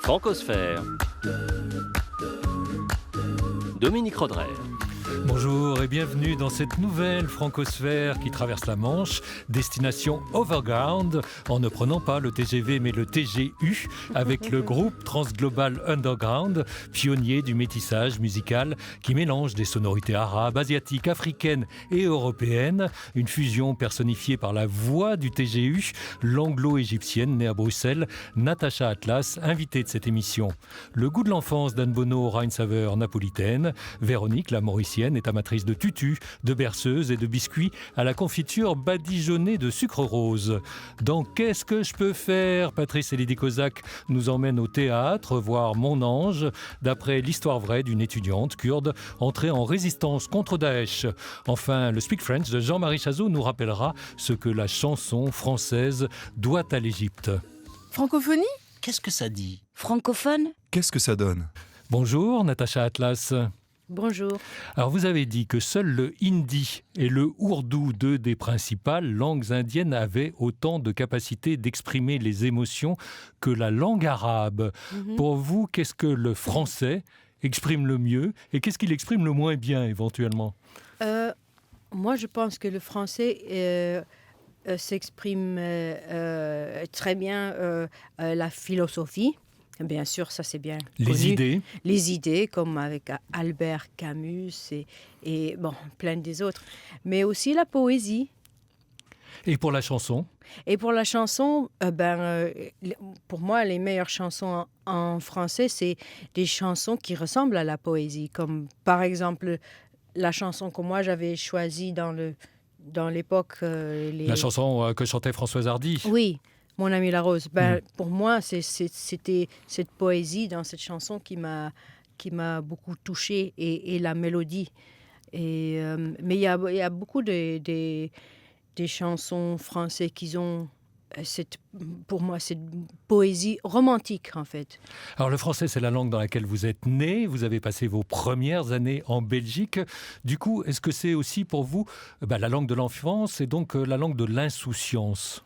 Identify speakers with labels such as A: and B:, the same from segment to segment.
A: Francosphère. Dominique Rodrer.
B: Bonjour et bienvenue dans cette nouvelle francosphère qui traverse la Manche, destination Overground, en ne prenant pas le TGV mais le TGU, avec le groupe Transglobal Underground, pionnier du métissage musical qui mélange des sonorités arabes, asiatiques, africaines et européennes, une fusion personnifiée par la voix du TGU, l'anglo-égyptienne née à Bruxelles, Natacha Atlas, invitée de cette émission. Le goût de l'enfance d'Anne Bonneau aura une saveur napolitaine, Véronique, la mauricienne, est amatrice de tutus, de berceuses et de biscuits à la confiture badigeonnée de sucre rose. Dans Qu'est-ce que je peux faire, Patrice et Lydie Kozak nous emmènent au théâtre voir Mon ange, d'après l'histoire vraie d'une étudiante kurde entrée en résistance contre Daesh. Enfin, le Speak French de Jean-Marie Chazot nous rappellera ce que la chanson française doit à l'Égypte.
C: Francophonie ?
D: Qu'est-ce que ça dit ?
E: Francophone ?
F: Qu'est-ce que ça donne ?
B: Bonjour, Natacha Atlas.
E: Bonjour.
B: Alors vous avez dit que seuls le hindi et le ourdou, deux des principales langues indiennes, avaient autant de capacité d'exprimer les émotions que la langue arabe. Pour vous, qu'est-ce que le français exprime le mieux et qu'est-ce qu'il exprime le moins bien éventuellement ?
E: Moi, je pense que le français s'exprime très bien la philosophie. Bien sûr, ça c'est bien connu. Les idées, comme avec Albert Camus et bon, plein des autres. Mais aussi la poésie.
B: Et pour la chanson ?
E: Et pour la chanson, pour moi, les meilleures chansons en français, c'est des chansons qui ressemblent à la poésie. Comme par exemple, la chanson que moi j'avais choisie dans l'époque...
B: La chanson que chantait Françoise Hardy ?
E: Oui. Mon ami la rose. Pour moi, c'était cette poésie dans cette chanson qui m'a beaucoup touchée et la mélodie. Mais il y a beaucoup des chansons françaises qui ont pour moi cette poésie romantique en fait.
B: Alors le français, c'est la langue dans laquelle vous êtes né. Vous avez passé vos premières années en Belgique. Du coup, est-ce que c'est aussi pour vous la langue de l'enfance et donc la langue de l'insouciance ?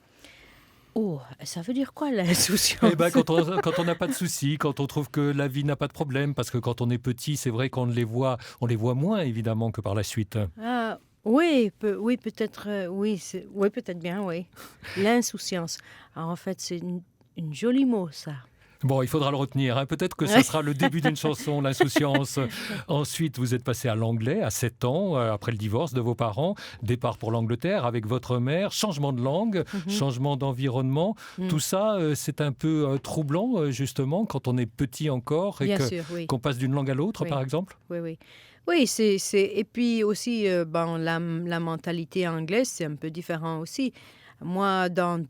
E: Oh, ça veut dire quoi l'insouciance ?
B: Quand on n'a pas de soucis, quand on trouve que la vie n'a pas de problème, parce que quand on est petit, c'est vrai qu'on les voit moins évidemment que par la suite.
E: Ah, oui, peut-être, oui, peut-être bien, oui. L'insouciance. Alors, en fait, c'est une jolie mot, ça.
B: Bon, il faudra le retenir. Hein. Peut-être que ça sera le début d'une chanson, l'insouciance. Ensuite, vous êtes passé à l'anglais à 7 ans, après le divorce de vos parents. Départ pour l'Angleterre avec votre mère. Changement de langue, changement d'environnement. Tout ça, c'est un peu troublant, justement, quand on est petit encore et qu'on passe d'une langue à l'autre, par exemple.
E: Oui. Oui, et puis aussi, la mentalité anglaise, c'est un peu différent aussi. Moi, dans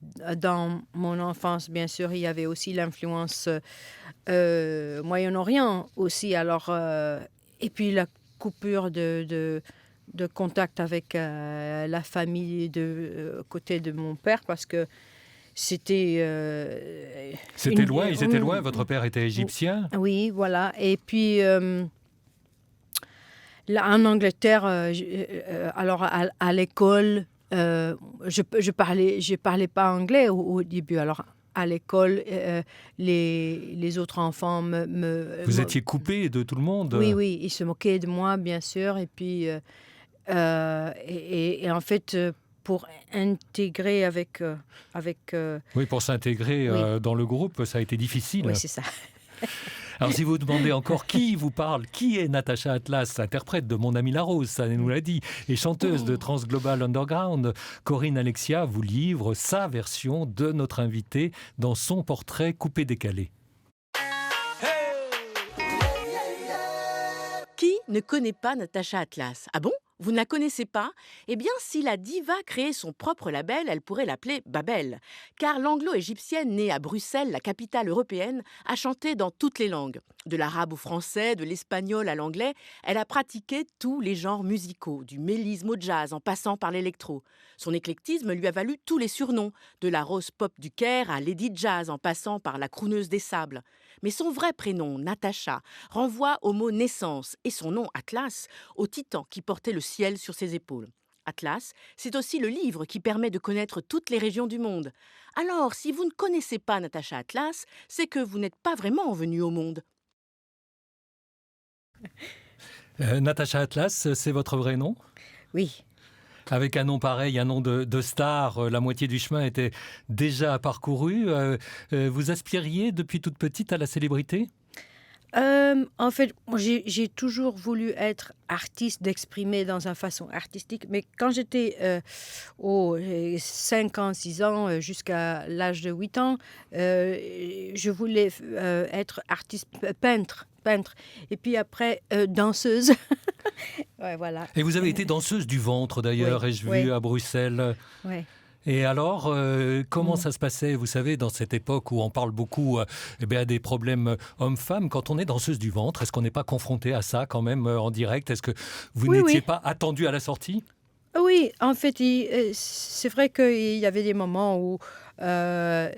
E: mon enfance, bien sûr, il y avait aussi l'influence Moyen-Orient aussi. Alors, et puis la coupure de contact avec la famille côté de mon père, parce que c'était
B: loin, ils étaient loin, votre père était égyptien.
E: Oui, voilà. Et puis, là, en Angleterre, alors à l'école... je parlais pas anglais au début. Alors, à l'école, les autres enfants
B: Vous étiez coupé de tout le monde.
E: Oui, ils se moquaient de moi, bien sûr. Et puis, et en fait, pour intégrer avec...
B: Oui, pour s'intégrer dans le groupe, ça a été difficile.
E: Oui, c'est ça.
B: Alors si vous demandez encore qui vous parle, qui est Natacha Atlas, interprète de Mon ami la rose, ça nous l'a dit, et chanteuse de Transglobal Underground, Corinne Alexia vous livre sa version de notre invité dans son portrait coupé-décalé.
C: Qui ne connaît pas Natacha Atlas ? Ah bon ? Vous ne la connaissez pas ? Eh bien, si la diva créait son propre label, elle pourrait l'appeler Babel. Car l'anglo-égyptienne, née à Bruxelles, la capitale européenne, a chanté dans toutes les langues. De l'arabe au français, de l'espagnol à l'anglais, elle a pratiqué tous les genres musicaux, du mélisme au jazz en passant par l'électro. Son éclectisme lui a valu tous les surnoms, de la rose pop du Caire à Lady Jazz en passant par la crooneuse des sables. Mais son vrai prénom, Natacha, renvoie au mot naissance et son nom, Atlas, au titan qui portait le ciel sur ses épaules. Atlas, c'est aussi le livre qui permet de connaître toutes les régions du monde. Alors, si vous ne connaissez pas Natacha Atlas, c'est que vous n'êtes pas vraiment venu au monde.
B: Natacha Atlas, c'est votre vrai nom ?
E: Oui.
B: Avec un nom pareil, un nom de star, la moitié du chemin était déjà parcouru. Vous aspiriez depuis toute petite à la célébrité ?
E: En fait, moi, j'ai toujours voulu être artiste, d'exprimer dans une façon artistique. Mais quand j'étais aux 5 ans, 6 ans, jusqu'à l'âge de 8 ans, je voulais être artiste, peintre. Et puis après, danseuse. Ouais, voilà.
B: Et vous avez été danseuse du ventre d'ailleurs,
E: Oui,
B: ai-je
E: oui.
B: vu à Bruxelles.
E: Ouais.
B: Et alors, comment ça se passait, vous savez, dans cette époque où on parle beaucoup des problèmes hommes-femmes, quand on est danseuse du ventre, est-ce qu'on n'est pas confronté à ça quand même en direct ? Est-ce que vous
E: Oui,
B: n'étiez
E: oui.
B: pas attendue à la sortie ?
E: Oui, en fait, c'est vrai qu'il y avait des moments où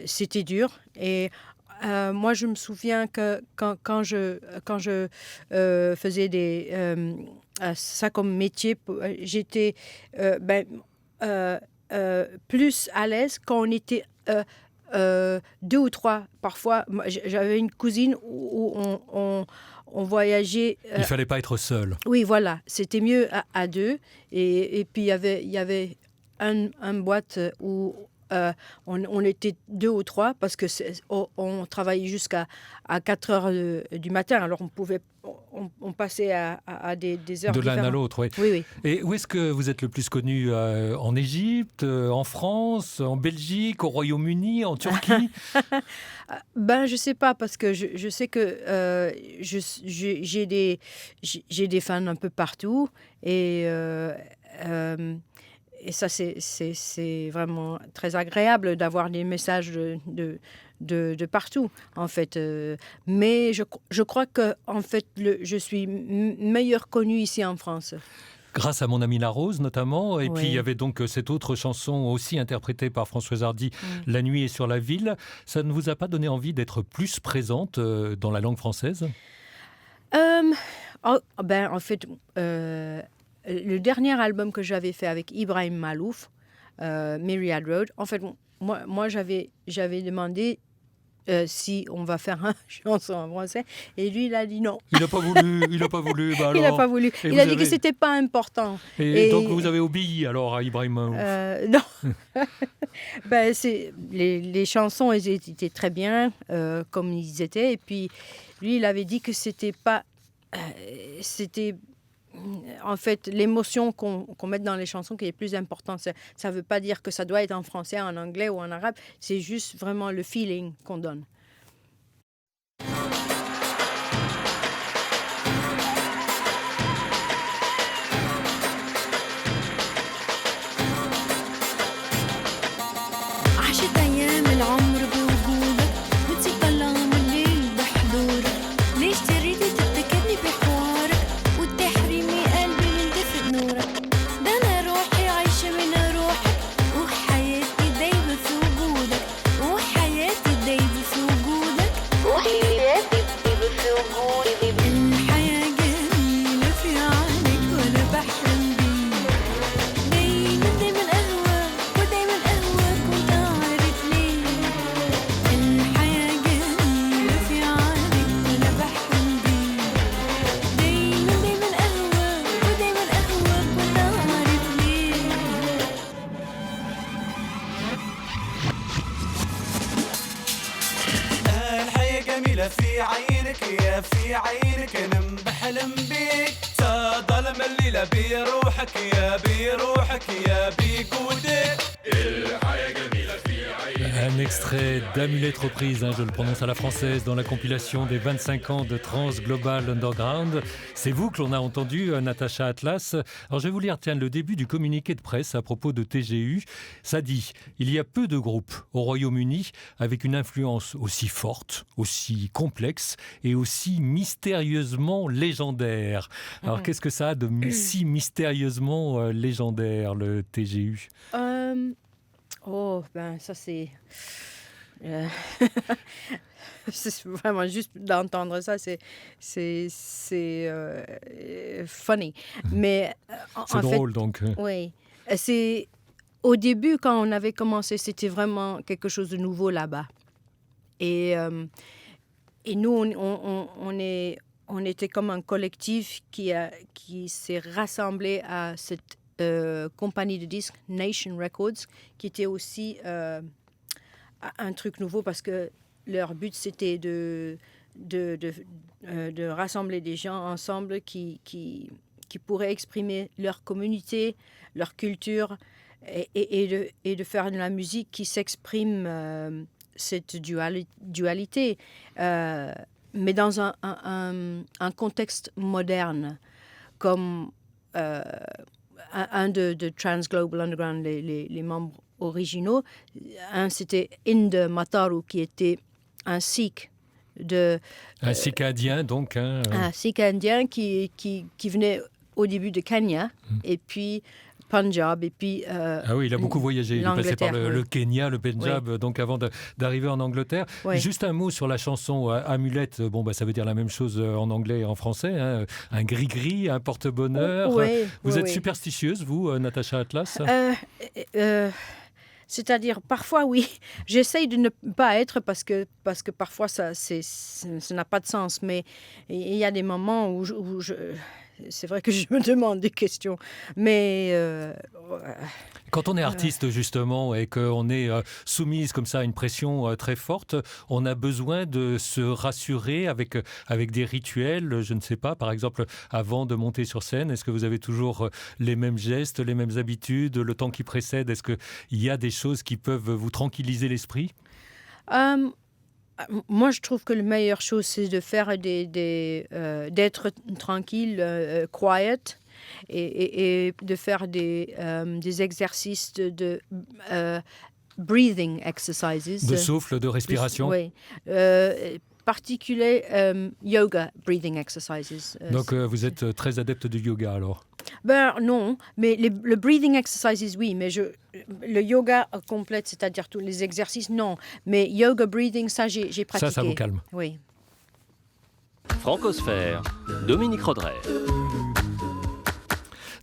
E: c'était dur. Et moi, je me souviens que quand je faisais ça comme métier, j'étais plus à l'aise quand on était 2 ou 3. Parfois, j'avais une cousine où on voyageait.
B: Il ne fallait pas être seul.
E: Oui, voilà, c'était mieux à 2. Et puis, il y avait un boîte où on était 2 ou 3 parce que on travaillait jusqu'à 4 heures du matin. Alors, on passait à des heures
B: De l'un
E: différentes.
B: à l'autre, oui.
E: Oui.
B: Et où est-ce que vous êtes le plus connu ? En Égypte, en France, en Belgique, au Royaume-Uni, en Turquie ?
E: Je sais pas parce que je sais que j'ai des fans un peu partout et ça c'est vraiment très agréable d'avoir des messages de partout en fait. Mais je crois que en fait je suis meilleure connue ici en France.
B: Grâce à Mon ami la Rose notamment, et
E: Oui.
B: puis il y avait donc cette autre chanson aussi interprétée par Françoise Hardy, La nuit est sur la ville. Ça ne vous a pas donné envie d'être plus présente dans la langue française ?
E: En fait, le dernier album que j'avais fait avec Ibrahim Malouf, Myriad Road, en fait, moi j'avais demandé si on va faire une chanson en français, et lui il a dit non.
B: Il n'a pas voulu. Bah
E: Il n'a
B: alors.
E: pas voulu.
B: Et
E: Il
B: vous
E: a dit que
B: avez-
E: c'était pas important.
B: Et donc vous avez obéi alors à Ibrahim Malouf.
E: Non. Les chansons elles étaient très bien comme ils étaient, et puis lui il avait dit que c'était pas c'était en fait l'émotion qu'on met dans les chansons qui est plus importante. Ça veut pas dire que ça doit être en français, en anglais ou en arabe, c'est juste vraiment le feeling qu'on donne.
D: عشت أيام العمر بوجودك وتسيب ظلام الليل بحضورك. ليش تريدي تبتكرني بحوارك وتحرمي قلبي من دفء نورك؟ ده أنا روحي عايشة من روحك وحياتي دايبة في وجودك وحياتي دايبة في وجودك وحياتي دايبة في وجودك. الحياة جميلة في عينك وأنا بحلم بيك. دايما أهواك ودايما أهواك وأنت عارف ليه. الحياة جميلة في عينك وأنا بحلم بيك. دايما أهواك ودايما أهواك وأنت عارف ليه.
F: الحياة جميلة في عينك يا في عينك أنا بحلم بيك. ظلم الليلة بروحك يا بروحك يا بجودك. الحياة جميلة في عينك.
B: Un extrait d'Amulette reprise, je le prononce à la française, dans la compilation des 25 ans de Trans Global Underground. C'est vous que l'on a entendu, Natacha Atlas. Alors je vais vous lire le début du communiqué de presse à propos de TGU. Ça dit « Il y a peu de groupes au Royaume-Uni avec une influence aussi forte, aussi complexe et aussi mystérieusement légendaire. » Alors qu'est-ce que ça a de si mystérieusement légendaire, le TGU ?
E: Ça c'est... c'est vraiment juste d'entendre ça, c'est funny. Mais
B: C'est
E: en
B: drôle
E: fait,
B: donc.
E: oui. Au début, quand on avait commencé, c'était vraiment quelque chose de nouveau là-bas. Et nous, on était comme un collectif qui s'est rassemblé à cette compagnie de disques, Nation Records, qui était aussi un truc nouveau parce que leur but, c'était de rassembler des gens ensemble qui pourraient exprimer leur communauté, leur culture et de faire de la musique qui s'exprime cette dualité, mais dans un contexte moderne, comme un de Transglobal Underground, les membres originaux. Un, c'était Inde Mataru, qui était un Sikh.
B: Un Sikh indien, donc.
E: Un Sikh indien qui venait au début de Kenya, et puis Punjab, et puis
B: ah oui, il a beaucoup voyagé. Il est passé par le Kenya, le Punjab,
E: oui.
B: donc avant d'arriver en Angleterre. Oui. Juste un mot sur la chanson Amulette. Bon, ça veut dire la même chose en anglais et en français. Hein. Un gris-gris, un porte-bonheur. Vous êtes superstitieuse, vous, Natacha Atlas?
E: C'est-à-dire, parfois, oui. J'essaye de ne pas être parce que parfois, ça n'a pas de sens. Mais il y a des moments où c'est vrai que je me demande des questions. Mais
B: quand on est artiste, justement, et qu'on est soumise comme ça à une pression très forte, on a besoin de se rassurer avec des rituels, je ne sais pas, par exemple, avant de monter sur scène, est-ce que vous avez toujours les mêmes gestes, les mêmes habitudes, le temps qui précède? Est-ce qu'il y a des choses qui peuvent vous tranquilliser l'esprit?
E: Moi, je trouve que la meilleure chose, c'est de faire d'être tranquille, quiet, et de faire des exercices de breathing exercises.
B: De souffle, de respiration.
E: Oui. Particulier yoga breathing exercises.
B: Donc, vous êtes très adepte du yoga, alors?
E: Non, mais le breathing exercises, oui, mais le yoga complète, c'est-à-dire tous les exercices, non. Mais yoga breathing, ça, j'ai pratiqué.
B: Ça vous calme.
E: Oui.
A: Francosphère, Dominique Rodrey.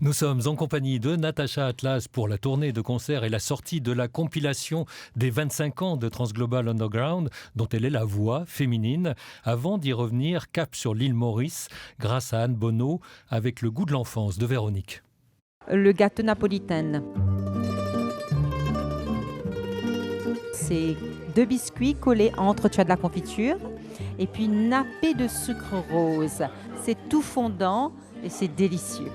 B: Nous sommes en compagnie de Natacha Atlas pour la tournée de concerts et la sortie de la compilation des 25 ans de Transglobal Underground, dont elle est la voix féminine. Avant d'y revenir, cap sur l'île Maurice, grâce à Anne Bonneau, avec le goût de l'enfance de Véronique.
G: Le gâteau napolitain. C'est 2 biscuits collés entre, tu as de la confiture, et puis nappés de sucre rose. C'est tout fondant et c'est délicieux.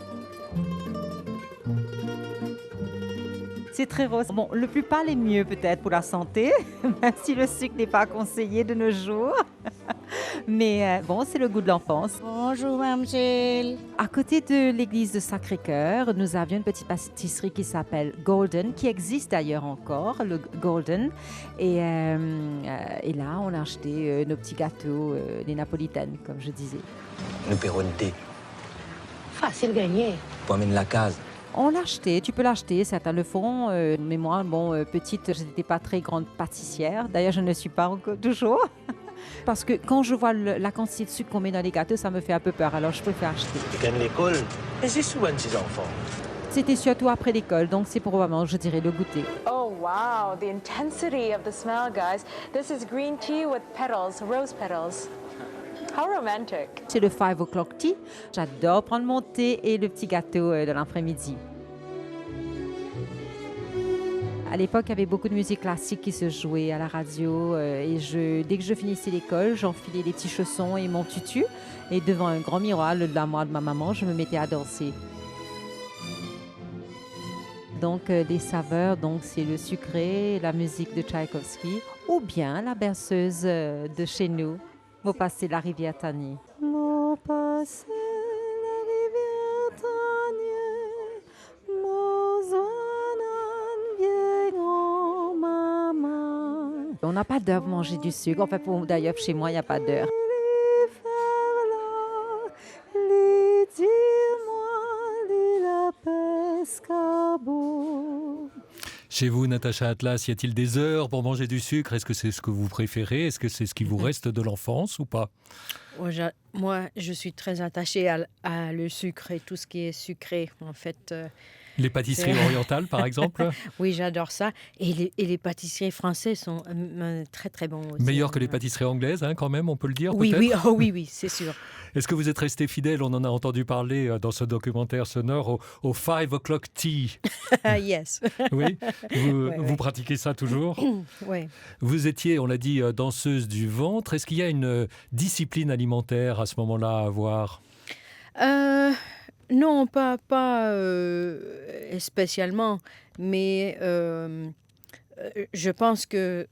G: C'est très rose. Bon, le plus pâle est mieux peut-être pour la santé, même si le sucre n'est pas conseillé de nos jours. Mais bon, c'est le goût de l'enfance.
H: Bonjour, mademoiselle.
G: À côté de l'église de Sacré-Cœur, nous avions une petite pâtisserie qui s'appelle Golden, qui existe d'ailleurs encore, le Golden. Et là, on a acheté nos petits gâteaux, les napolitaines, comme je disais.
I: Le péronnité.
H: Facile gagner.
I: Pour amener la case.
G: On l'a acheté, tu peux l'acheter, certains le font. Mais moi, petite, je n'étais pas très grande pâtissière. D'ailleurs, je ne le suis pas encore toujours. Parce que quand je vois la quantité de sucre qu'on met dans les gâteaux, ça me fait un peu peur. Alors, je préfère acheter.
I: Tu gagnes l'école, et c'est souvent de ses enfants.
G: C'était surtout après l'école, donc c'est probablement, je dirais, le goûter.
J: Oh, wow, the intensity of the smell, guys. This is green tea with petals, rose petals. How romantic.
G: C'est le 5 o'clock tea. J'adore prendre mon thé et le petit gâteau de l'après-midi. À l'époque, il y avait beaucoup de musique classique qui se jouait à la radio. Et dès que je finissais l'école, j'enfilais les petits chaussons et mon tutu. Et devant un grand miroir, le l'armoire de ma maman, je me mettais à danser. Donc, les saveurs, c'est le sucré, la musique de Tchaïkovski, ou bien la berceuse de chez nous. Mo passé la rivière Tanier. Mo passé la rivière Tanier, mo zanan bien grand-maman. On n'a pas d'heure pour manger du sucre. Enfin, d'ailleurs, chez moi, il n'y a pas d'heure.
B: Chez vous, Natacha Atlas, y a-t-il des heures pour manger du sucre? Est-ce que c'est ce que vous préférez? Est-ce que c'est ce qui vous reste de l'enfance ou pas?
E: Moi, je suis très attachée à le sucre et tout ce qui est sucré, en fait.
B: Les pâtisseries orientales, par exemple?
E: Oui, j'adore ça. Et les pâtisseries françaises sont très, très bons aussi.
B: Meilleures que les pâtisseries anglaises, hein, quand même, on peut le dire,
E: Oui,
B: peut-être?
E: oui, c'est sûr.
B: Est-ce que vous êtes resté fidèle, on en a entendu parler dans ce documentaire sonore, au 5 o'clock tea?
E: Yes.
B: Oui, vous
E: Ouais.
B: pratiquez ça toujours?
E: Oui.
B: Vous étiez, on l'a dit, danseuse du ventre. Est-ce qu'il y a une discipline alimentaire à ce moment-là à avoir?
E: Non, pas spécialement, mais je pense que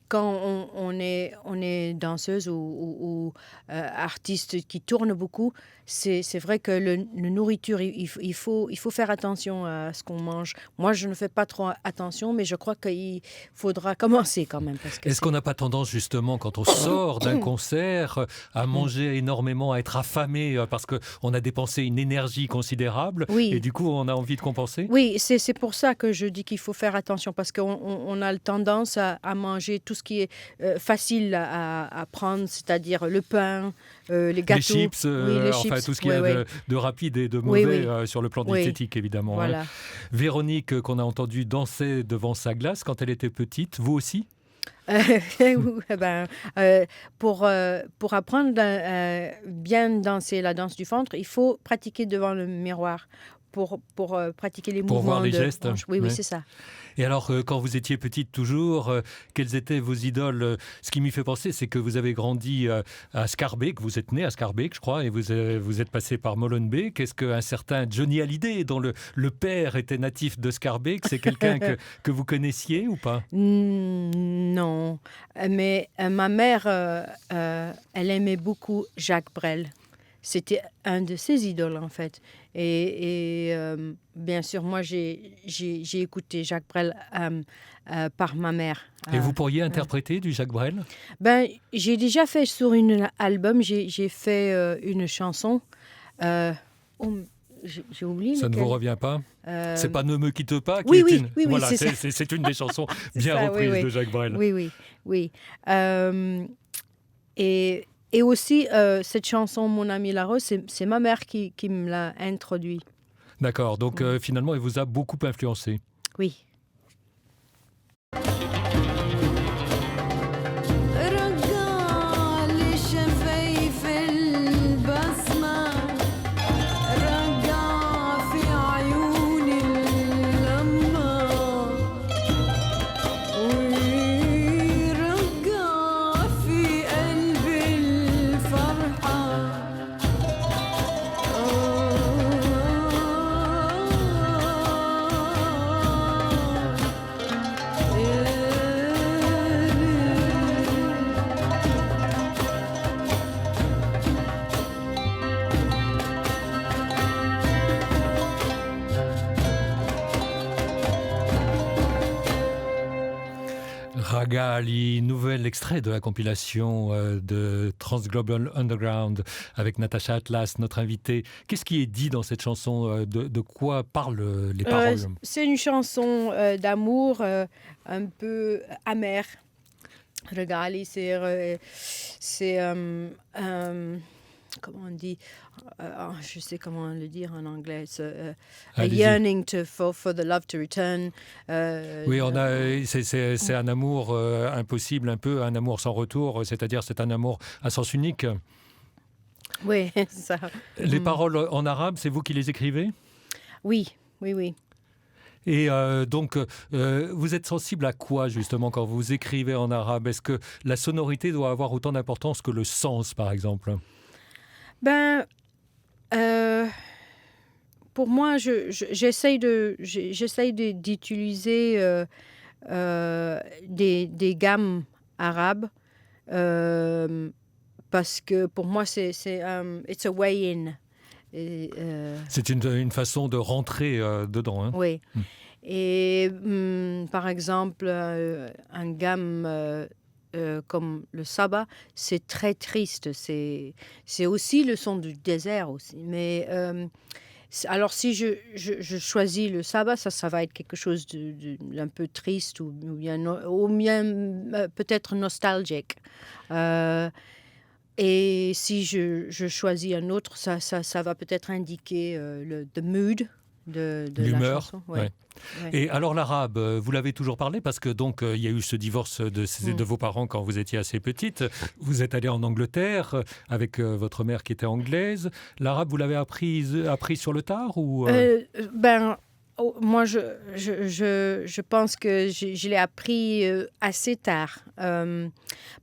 E: quand on est danseuse ou artiste qui tourne beaucoup, c'est vrai que le nourriture, il faut faire attention à ce qu'on mange. Moi, je ne fais pas trop attention, mais je crois qu'il faudra commencer quand même.
B: Est-ce qu'on n'a pas tendance, justement, quand on sort d'un concert, à manger énormément, à être affamé parce qu'on a dépensé une énergie considérable
E: Oui.
B: et du coup, on a envie de compenser?
E: Oui, c'est pour ça que je dis qu'il faut faire attention, parce qu'on a tendance à manger tout ce qui est facile à prendre, c'est-à-dire le pain, les gâteaux.
B: Les chips,
E: les
B: enfin
E: chips,
B: tout ce qu'il y
E: oui,
B: a
E: oui.
B: de rapide et de
E: Oui,
B: mauvais
E: oui.
B: sur le plan
E: Oui.
B: diététique, évidemment. hein.
E: Voilà.
B: Véronique, qu'on a entendu danser devant sa glace quand elle était petite, vous aussi?
E: Pour apprendre à bien danser la danse du ventre, il faut pratiquer devant le miroir pour pratiquer les
B: Pour
E: mouvements
B: voir les
E: de
B: gestes,
E: hanche. Oui,
B: ouais.
E: c'est ça.
B: Et alors, quand vous étiez petite toujours, quelles étaient vos idoles? Ce qui m'y fait penser, c'est que vous avez grandi à Scarbeck, vous êtes né à Scarbeck, je crois, et vous êtes passé par Molenbeek. Est-ce qu'un certain Johnny Hallyday, dont le père était natif de Scarbeck, c'est quelqu'un que vous connaissiez ou pas?
E: Non, mais ma mère, elle aimait beaucoup Jacques Brel. C'était un de ses idoles, en fait. Et bien sûr, moi, j'ai écouté Jacques Brel par ma mère.
B: Et vous pourriez interpréter du Jacques Brel?
E: J'ai déjà fait sur un album, j'ai fait une chanson. J'ai oublié
B: Ça ne
E: lequel.
B: vous revient pas? C'est pas Ne me quitte pas qui
E: Oui,
B: est
E: oui,
B: une...
E: oui,
B: voilà,
E: c'est ça.
B: c'est une des chansons
E: C'est
B: bien
E: ça,
B: reprises
E: oui.
B: de Jacques Brel.
E: Oui. Et aussi, cette chanson, Mon ami la rose, c'est ma mère qui me l'a introduit.
B: D'accord, donc finalement, il vous a beaucoup influencé.
E: Oui.
D: رجع لشفايف البسمة رجع في عيوني اللمة ورجع في قلبي الفرحة
B: Raga Ali, nouvel extrait de la compilation de Transglobal Underground avec Natacha Atlas, notre invitée. Qu'est-ce qui est dit dans cette chanson? De quoi parlent les paroles?
E: C'est une chanson d'amour un peu amère. Regarde, c'est comment on dit, je sais comment le dire en anglais, a
B: Allez-y.
E: yearning for the love to return.
B: Oui, c'est un amour impossible, un peu un amour sans retour, c'est-à-dire c'est un amour à sens unique.
E: Oui, ça.
B: Les paroles en arabe, c'est vous qui les écrivez?
E: Oui.
B: Et donc, vous êtes sensible à quoi, justement, quand vous écrivez en arabe? Est-ce que la sonorité doit avoir autant d'importance que le sens, par exemple?
E: Pour moi, j'essaye d'utiliser des gammes arabes parce que pour moi, c'est it's a way in.
B: C'est une façon de rentrer dedans. Hein?
E: Oui. Et par exemple, un gamme comme le sabah, c'est très triste. C'est aussi le son du désert aussi. Mais alors si je choisis le sabah, ça va être quelque chose d'un peu triste ou bien peut-être nostalgique. Et si je choisis un autre, ça va peut-être indiquer the mood de la
B: L'humeur.
E: chanson.
B: Ouais. Et alors l'arabe, vous l'avez toujours parlé parce que donc il y a eu ce divorce de vos parents quand vous étiez assez petite. Vous êtes allée en Angleterre avec votre mère qui était anglaise. L'arabe, vous l'avez appris sur le tard ou
E: Moi, je pense que je l'ai appris assez tard.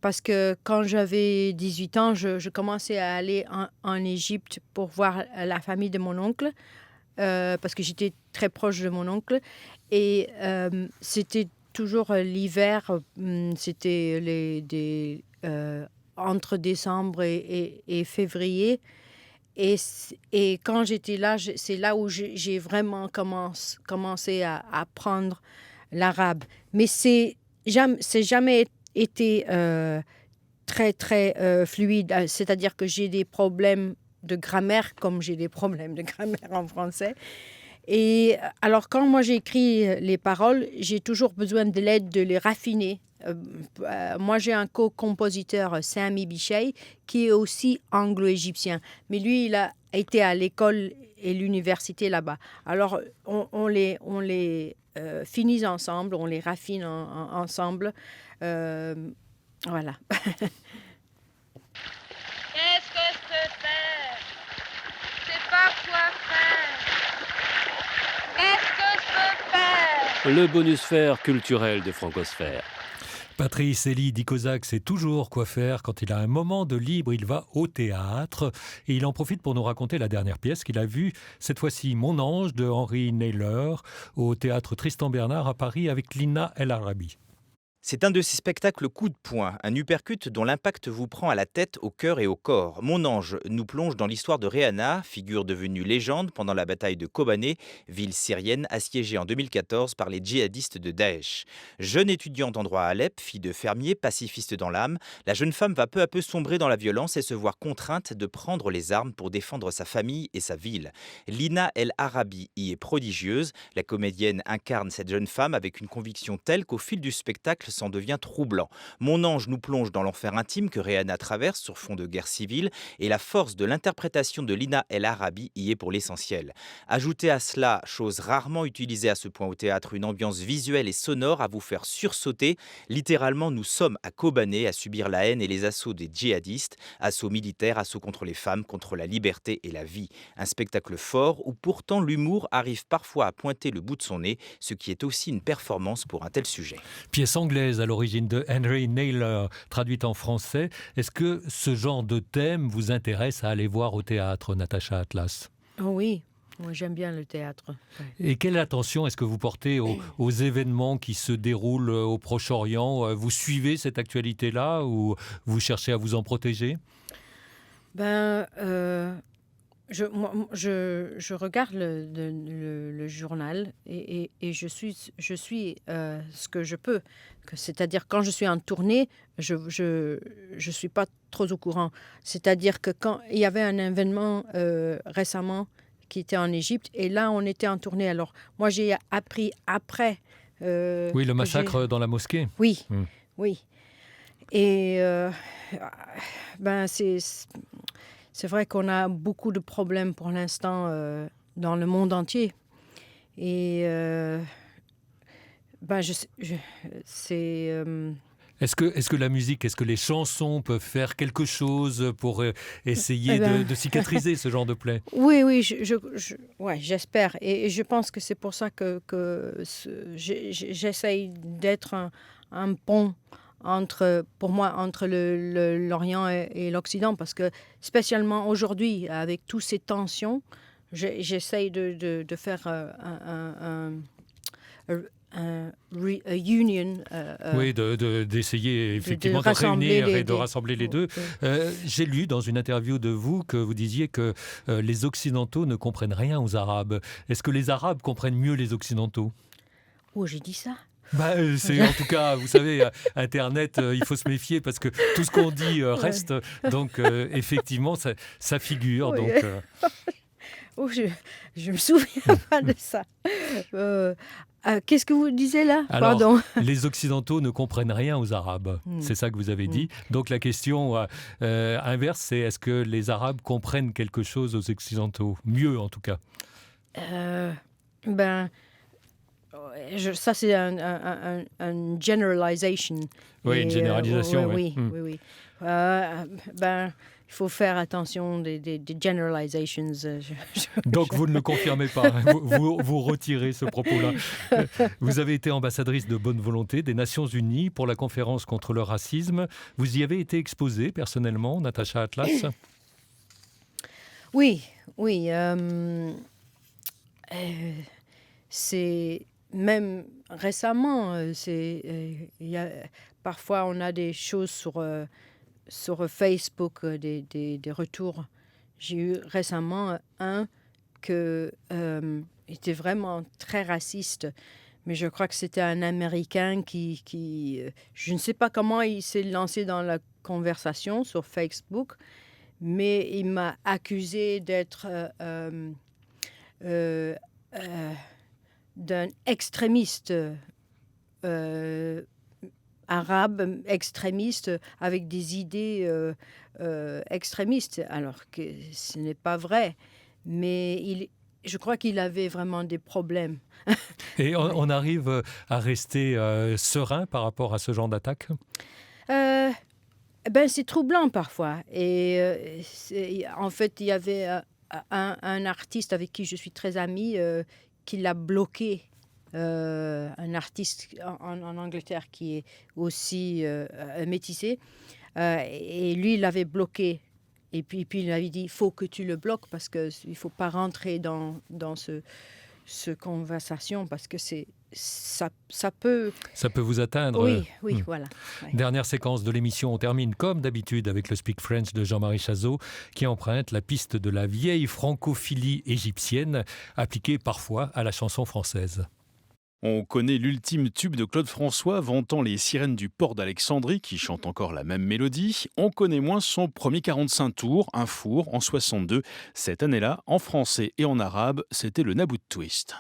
E: Parce que quand j'avais 18 ans, je commençais à aller en Égypte pour voir la famille de mon oncle. Parce que j'étais très proche de mon oncle. Et c'était toujours l'hiver. C'était entre décembre et février. Et quand j'étais là, c'est là où j'ai vraiment commencé à apprendre l'arabe. Mais c'est jamais été très, très fluide. C'est-à-dire que j'ai des problèmes de grammaire comme j'ai des problèmes de grammaire en français. Et alors, quand moi j'écris les paroles, j'ai toujours besoin de l'aide de les raffiner. Moi, j'ai un co-compositeur, Sami Bichey, qui est aussi anglo-égyptien. Mais lui, il a été à l'école et l'université là-bas. Alors, on les finit ensemble, on les raffine ensemble. Voilà.
D: Qu'est-ce que je peux faire? Je sais pas quoi faire. Qu'est-ce que je peux faire?
A: Le bonusphère culturel de Francosphère.
B: Patrice Elie Dikozak sait toujours quoi faire. Quand il a un moment de libre, il va au théâtre et il en profite pour nous raconter la dernière pièce qu'il a vue, cette fois-ci Mon Ange de Henry Naylor, au théâtre Tristan Bernard à Paris avec Lina El Arabi.
K: C'est un de ces spectacles coup de poing, un uppercut dont l'impact vous prend à la tête, au cœur et au corps. Mon Ange nous plonge dans l'histoire de Rehana, figure devenue légende pendant la bataille de Kobané, ville syrienne assiégée en 2014 par les djihadistes de Daesh. Jeune étudiante en droit à Alep, fille de fermier, pacifiste dans l'âme, la jeune femme va peu à peu sombrer dans la violence et se voir contrainte de prendre les armes pour défendre sa famille et sa ville. Lina El Arabi y est prodigieuse. La comédienne incarne cette jeune femme avec une conviction telle qu'au fil du spectacle, s'en devient troublant. Mon Ange nous plonge dans l'enfer intime que Rehana traverse sur fond de guerre civile et la force de l'interprétation de Lina El Arabi y est pour l'essentiel. Ajoutez à cela, chose rarement utilisée à ce point au théâtre, une ambiance visuelle et sonore à vous faire sursauter. Littéralement, nous sommes à Kobané à subir la haine et les assauts des djihadistes, assauts militaires, assauts contre les femmes, contre la liberté et la vie. Un spectacle fort où pourtant l'humour arrive parfois à pointer le bout de son nez, ce qui est aussi une performance pour un tel sujet.
B: Pièce anglaise à l'origine de Henry Naylor, traduite en français. Est-ce que ce genre de thème vous intéresse à aller voir au théâtre, Natacha Atlas?
E: Oh oui, moi j'aime bien le théâtre.
B: Et quelle attention est-ce que vous portez aux événements qui se déroulent au Proche-Orient? Vous suivez cette actualité-là ou vous cherchez à vous en protéger?
E: Je regarde le journal et je suis ce que je peux. C'est-à-dire quand je suis en tournée, je suis pas trop au courant. C'est-à-dire que quand il y avait un événement récemment qui était en Égypte et là on était en tournée. Alors moi j'ai appris après.
B: Oui, le massacre dans la mosquée.
E: Oui, oui. Et c'est vrai qu'on a beaucoup de problèmes pour l'instant dans le monde entier. Et
B: Est-ce que la musique, est-ce que les chansons peuvent faire quelque chose pour essayer de cicatriser ce genre de plaie?
E: Oui, j'espère. Et je pense que c'est pour ça que j'essaye d'être un pont pour moi, entre l'Orient et l'Occident, parce que spécialement aujourd'hui, avec toutes ces tensions, j'essaye de faire un union.
B: Oui, d'essayer effectivement de réunir et de rassembler les deux. J'ai lu dans une interview de vous que vous disiez que les Occidentaux ne comprennent rien aux Arabes. Est-ce que les Arabes comprennent mieux les Occidentaux?
E: Oh, j'ai dit ça?
B: C'est en tout cas, vous savez, Internet, il faut se méfier parce que tout ce qu'on dit reste. Donc, effectivement, ça figure.
E: Oui.
B: Donc,
E: Oh, je me souviens pas de ça. Qu'est-ce que vous disiez là?
B: Alors,
E: Pardon.
B: les Occidentaux ne comprennent rien aux Arabes. C'est ça que vous avez dit. Donc la question inverse, c'est est-ce que les Arabes comprennent quelque chose aux Occidentaux? Mieux en tout cas.
E: Ça c'est un generalization.
B: Oui, une généralisation.
E: Oui. Il faut faire attention des generalizations.
B: Donc vous ne le confirmez pas, vous retirez ce propos-là. Vous avez été ambassadrice de bonne volonté des Nations Unies pour la conférence contre le racisme. Vous y avez été exposée personnellement, Natacha Atlas?
E: Oui. C'est même récemment, parfois on a des choses sur Facebook, des retours. J'ai eu récemment un qui était vraiment très raciste, mais je crois que c'était un Américain qui je ne sais pas comment il s'est lancé dans la conversation sur Facebook, mais il m'a accusé d'être d'un extrémiste arabe, extrémiste, avec des idées extrémistes, alors que ce n'est pas vrai. Mais je crois qu'il avait vraiment des problèmes.
B: Et on arrive à rester serein par rapport à ce genre d'attaque?
E: C'est troublant parfois. Et en fait, il y avait un artiste avec qui je suis très amie qui l'a bloqué. Un artiste en Angleterre qui est aussi métissé. Et lui, il l'avait bloqué. Et puis il avait dit, il faut que tu le bloques parce qu'il ne faut pas rentrer dans ce conversation parce que ça peut...
B: Ça peut vous atteindre.
E: Oui, voilà. Ouais.
B: Dernière séquence de l'émission, on termine comme d'habitude avec le Speak French de Jean-Marie Chazot qui emprunte la piste de la vieille francophilie égyptienne appliquée parfois à la chanson française.
L: On connaît l'ultime tube de Claude François vantant les sirènes du port d'Alexandrie qui chantent encore la même mélodie. On connaît moins son premier 45 tours, un four, en 62. Cette année-là, en français et en arabe, c'était le Nabout Twist.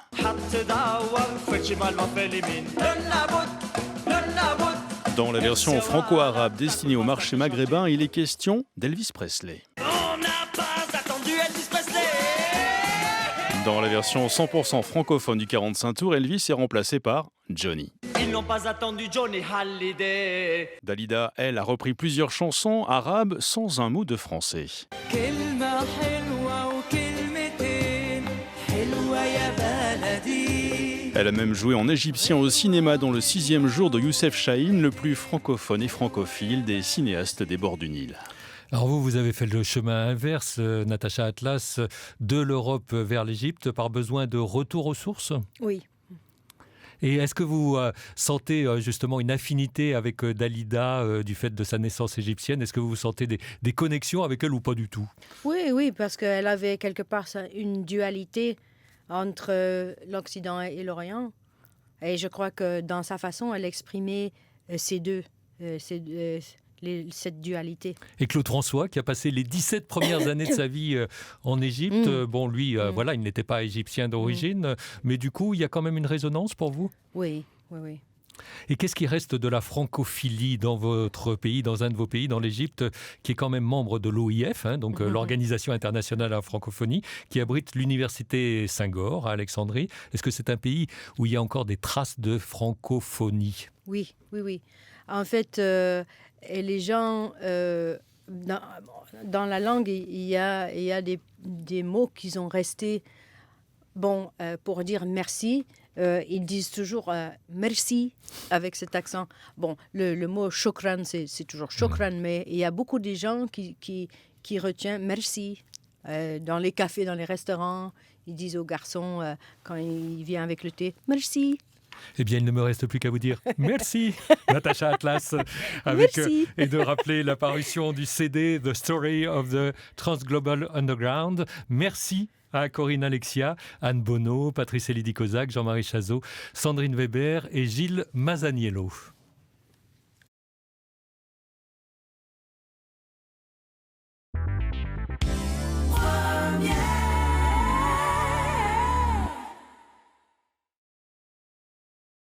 L: Dans la version franco-arabe destinée au marché maghrébin, il est question d'Elvis Presley. Dans la version 100% francophone du 45 tours, Elvis est remplacé par Johnny. Ils n'ont pas attendu Johnny Hallyday. Dalida, elle, a repris plusieurs chansons arabes sans un mot de français. Elle a même joué en égyptien au cinéma dans le 6e jour de Youssef Chahine, le plus francophone et francophile des cinéastes des bords du Nil.
B: Alors vous avez fait le chemin inverse, Natacha Atlas, de l'Europe vers l'Égypte par besoin de retour aux sources?
E: Oui.
B: Et est-ce que vous sentez justement une affinité avec Dalida du fait de sa naissance égyptienne? Est-ce que vous sentez des connexions avec elle ou pas du tout?
E: Oui, parce qu'elle avait quelque part une dualité entre l'Occident et l'Orient. Et je crois que dans sa façon, elle exprimait ces deux, cette dualité.
B: Et Claude François, qui a passé les 17 premières années de sa vie en Égypte, bon, lui, voilà, il n'était pas égyptien d'origine, mais du coup, il y a quand même une résonance pour vous?
E: Oui.
B: Et qu'est-ce qui reste de la francophilie dans votre pays, dans un de vos pays, dans l'Égypte, qui est quand même membre de l'OIF, donc l'Organisation internationale à la francophonie, qui abrite l'université Senghor à Alexandrie? Est-ce que c'est un pays où il y a encore des traces de francophonie?
E: Oui. En fait, les gens, dans la langue, il y a des mots qui sont restés, pour dire merci. Ils disent toujours merci avec cet accent. Bon, le mot shukran, c'est toujours shukran, mais il y a beaucoup de gens qui retiennent merci. Dans les cafés, dans les restaurants, ils disent aux garçons, quand il vient avec le thé, merci.
B: Eh bien, il ne me reste plus qu'à vous dire merci, Natacha Atlas,
E: merci.
B: Et de rappeler la parution du CD The Story of the Transglobal Underground. Merci à Corinne Alexia, Anne Bonneau, Patrice Elidi-Kozak, Jean-Marie Chazot, Sandrine Weber et Gilles Masaniello.